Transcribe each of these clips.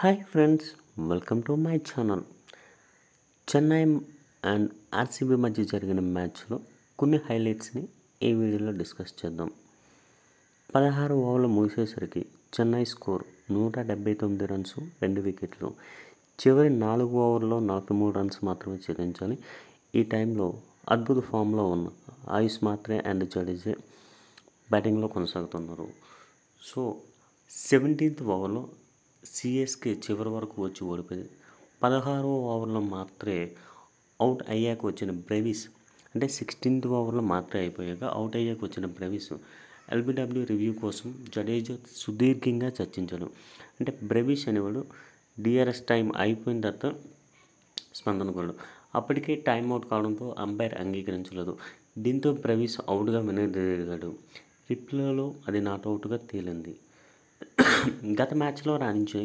Hi friends, welcome to my channel. Chennai and RCB మధ్య జరిగిన మ్యాచ్లో కొన్ని హైలైట్స్ని ఈ వీడియోలో డిస్కస్ చేద్దాం. 16 ఓవర్లు ముగిసేసరికి చెన్నై స్కోర్ 179 రన్స్, 2 వికెట్లు. చివరి 4 ఓవర్లో 43 రన్స్ మాత్రమే ఛేదించాలి. ఈ టైంలో అద్భుత ఫామ్లో ఉన్న ఆయుష్ మాత్రే అండ్ జడేజా బ్యాటింగ్లో కొనసాగుతున్నారు. సో 17th ఓవర్లో సిఎస్కే చివరి వరకు వచ్చి ఓడిపోయింది. 16వ ఓవర్లో మాత్రమే అవుట్ అయ్యాక వచ్చిన బ్రెవిస్, అంటే 16th ఓవర్లో మాత్రమే అయిపోయాక అవుట్ అయ్యాక వచ్చిన బ్రెవిస్ ఎల్బిడబ్ల్యూ రివ్యూ కోసం జడేజా సుదీర్ఘంగా చర్చించాడు. అంటే బ్రెవిస్ అనేవాడు డిఆర్ఎస్ టైం అయిపోయిన తర్వాత స్పందన కొన్నాడు. అప్పటికే టైం అవుట్ కావడంతో అంపైర్ అంగీకరించలేదు. దీంతో బ్రెవిస్ అవుట్గా వెనుదిరిగాడు. రిప్లేలో అది నాట్అవుట్గా తేలింది. గత మ్యాచ్లో రాణించి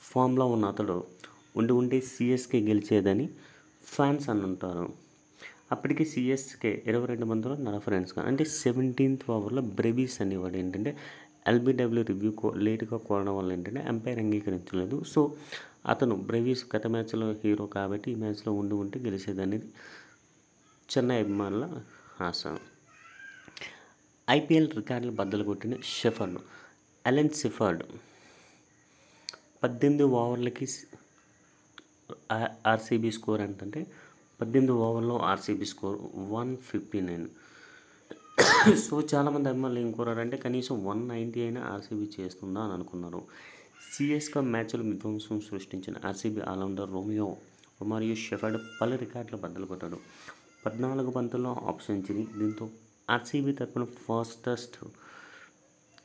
ఫామ్లో ఉన్న అతడు ఉండి సిఎస్కే గెలిచేదని ఫ్యాన్స్ అని అంటారు. అప్పటికి సిఎస్కే 22 మందిలో 40 రన్స్, అంటే 17th ఓవర్లో బ్రెవిస్ అనేవాడు ఏంటంటే ఎల్బిడబ్ల్యూ రివ్యూ లేటుగా కోరడం వల్ల ఏంటంటే అంపైర్ అంగీకరించలేదు. సో అతను బ్రెవిస్ గత మ్యాచ్లో హీరో కాబట్టి ఈ మ్యాచ్లో ఉండి గెలిచేదనేది చెన్నై అభిమానుల ఆశ. ఐపీఎల్ రికార్డులు బద్దలు కొట్టిన అలెన్ షెఫర్డ్ 18 ఓవర్లకి ఆర్సీబీ స్కోర్ ఎంతంటే 18 ఓవర్లో ఆర్సీబీ స్కోర్ 159. సో చాలామంది అభిమానులు ఏం కోరారంటే కనీసం 190 అయినా ఆర్సీబీ చేస్తుందా అని అనుకున్నారు. సిఎస్కే మ్యాచ్లో విధ్వంసం సృష్టించిన ఆర్సీబీ ఆల్రౌండర్ రొమారియో షెఫర్డ్ పలు రికార్డులు బద్దలు కొట్టాడు. 14 బంతుల్లో హాఫ్ సెంచరీ. దీంతో ఆర్సీబీ తరపున ఫాస్టెస్ట్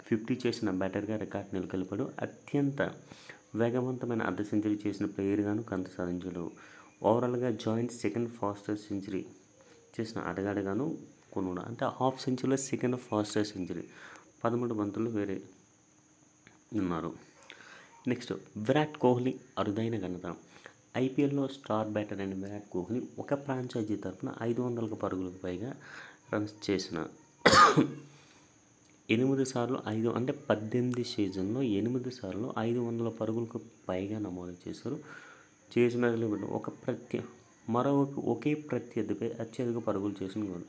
50 చేసిన బ్యాటర్గా రికార్డు నెలకొల్పాడు. అత్యంత వేగవంతమైన అర్ధ సెంచరీ చేసిన ప్లేయర్గాను కంత సాధించాడు. ఓవరాల్గా జాయింట్ సెకండ్ ఫాస్టెస్ట్ సెంచరీ చేసిన ఆటగాడిగాను కొన్నాడు. అంటే హాఫ్ సెంచరీలో సెకండ్ ఫాస్టెస్ట్ సెంచరీ. 13 బంతులు వేరే ఉన్నారు. నెక్స్ట్ విరాట్ కోహ్లీ అరుదైన ఘనత. ఐపీఎల్లో స్టార్ బ్యాటర్ అయిన విరాట్ కోహ్లీ ఒక ఫ్రాంచైజీ తరపున 500 పరుగులకు పైగా రన్స్ చేసిన 8 సార్లు 5, అంటే 18 సీజన్లో 8 సార్లు 500 పరుగులకు పైగా నమోదు చేశారు. చేసిన ఒకే ప్రత్యర్థిపై అత్యధిక పరుగులు చేసిన గోల్.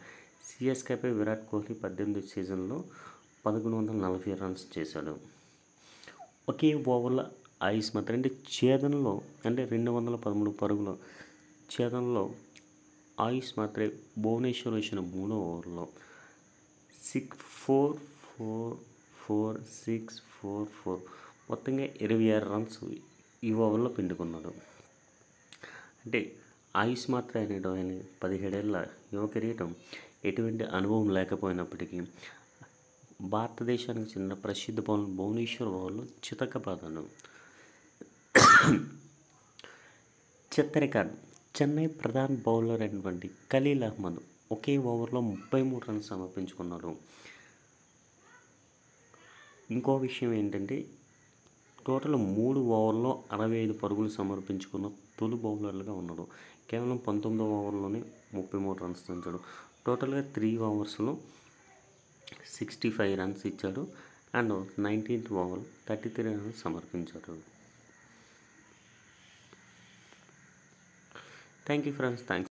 సిఎస్కేపై విరాట్ కోహ్లీ 18 సీజన్లో 1140 రన్స్ చేశాడు. ఒకే ఓవర్లో ఆయుష్ మాత్రం, అంటే ఛేదనలో, అంటే 213 పరుగుల ఛేదనలో ఆయుష్ మాత్రే భువనేశ్వర్ వేసిన 3వ ఓవర్లో 6-4 మొత్తంగా 26 రన్స్ ఈ ఓవర్లో పిండుకున్నాడు. అంటే ఆయుష్ మాత్రం అనేటో ఆయన 17 ఏళ్ల యువ కిరీటం ఎటువంటి అనుభవం లేకపోయినప్పటికీ భారతదేశానికి చెందిన ప్రసిద్ధ బౌలర్ భువనేశ్వర్ ఓవర్లో చితకబాదాడు. చెత్త రికార్డు. చెన్నై ప్రధాన బౌలర్ అయినటువంటి ఖలీల్ అహ్మద్ ఒకే ఓవర్లో 33 రన్స్ సమర్పించుకున్నాడు. ఇంకో విషయం ఏంటంటే టోటల్ 3 ఓవర్లో 65 పరుగులు సమర్పించుకున్న తొలి బౌలర్లుగా ఉన్నాడు. కేవలం 19వ ఓవర్లోనే 33 రన్స్ తెంచాడు. టోటల్గా 3 ఓవర్స్లో 65 రన్స్ ఇచ్చాడు. అండ్ 19th ఓవర్ 33 రన్స్ సమర్పించాడు. Thank you friends. థ్యాంక్స్.